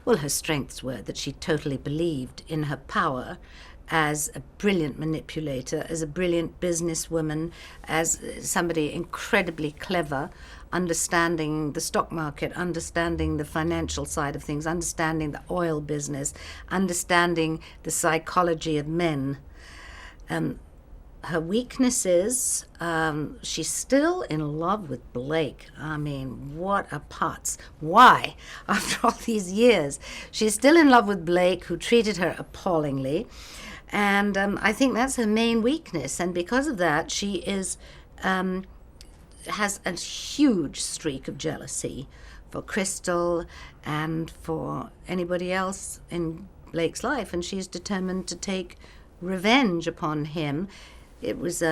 Well, her strengths were that she totally believed in her power as a brilliant manipulator, as a brilliant businesswoman, as somebody incredibly clever, understanding the stock market, understanding the financial side of things, understanding the oil business, understanding the psychology of men. Her weaknesses, she's still in love with Blake. I mean, what a putz. Why? After all these years, she's still in love with Blake, who treated her appallingly. And I think that's her main weakness. And because of that, she is has a huge streak of jealousy for Crystal and for anybody else in Blake's life. And she's determined to take revenge upon him. It was,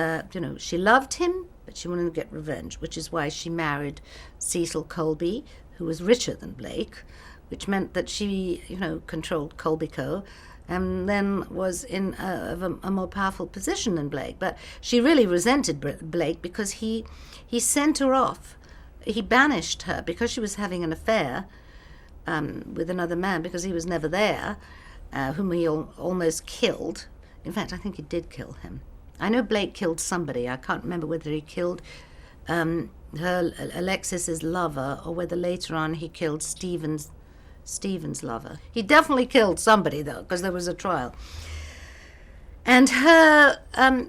she loved him, but she wanted to get revenge, which is why she married Cecil Colby, who was richer than Blake, which meant that she, controlled Colby Co. and then was in a more powerful position than Blake. But she really resented Blake because he sent her off. He banished her because she was having an affair with another man, because he was never there, whom he almost killed. In fact, I think he did kill him. I know Blake killed somebody. I can't remember whether he killed Alexis's lover, or whether later on he killed Stephen's lover. He definitely killed somebody, though, because there was a trial. And her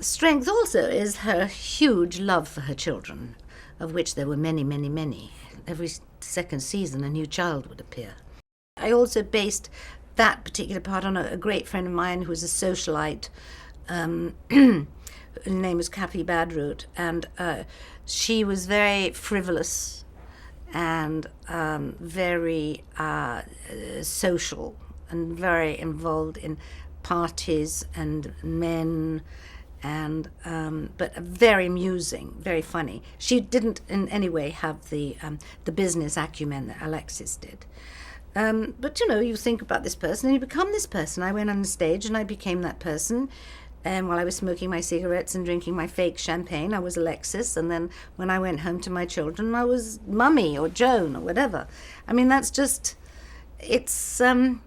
strength also is her huge love for her children, of which there were many, many, many. Every second season a new child would appear. I also based that particular part on a great friend of mine who was a socialite. Her name was Kathy Badroot, and she was very frivolous and very social and very involved in parties and men, and but very amusing, very funny. She didn't in any way have the business acumen that Alexis did. But you think about this person and you become this person. I went on the stage and I became that person. And while I was smoking my cigarettes and drinking my fake champagne, I was Alexis. And then when I went home to my children, I was Mummy or Joan or whatever. I mean, that's just, it's sort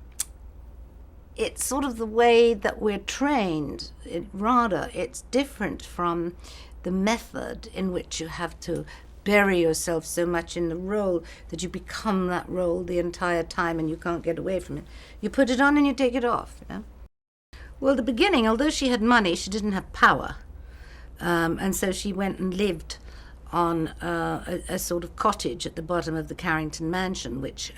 of the way that we're trained. It's different from the method in which you have to bury yourself so much in the role that you become that role the entire time and you can't get away from it. You put it on and you take it off, Well, the beginning, although she had money, she didn't have power. And so she went and lived on a sort of cottage at the bottom of the Carrington mansion, which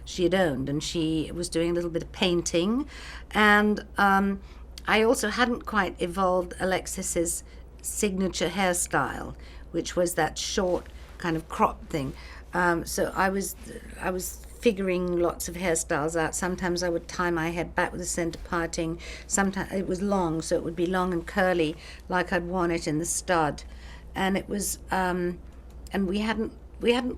she had owned. And she was doing a little bit of painting. And I also hadn't quite evolved Alexis's signature hairstyle, which was that short kind of crop thing. So I was figuring lots of hairstyles out. Sometimes I would tie my head back with a center parting. Sometimes it was long, so it would be long and curly, like I'd worn it in the stud. And it was, and we hadn't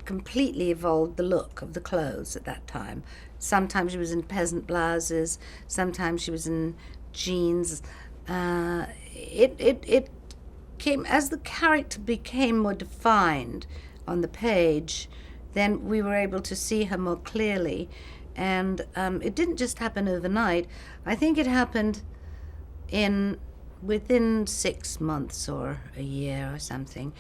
completely evolved the look of the clothes at that time. Sometimes she was in peasant blouses. Sometimes she was in jeans. It came as the character became more defined on the page. Then we were able to see her more clearly. And it didn't just happen overnight. I think it happened within 6 months or a year or something.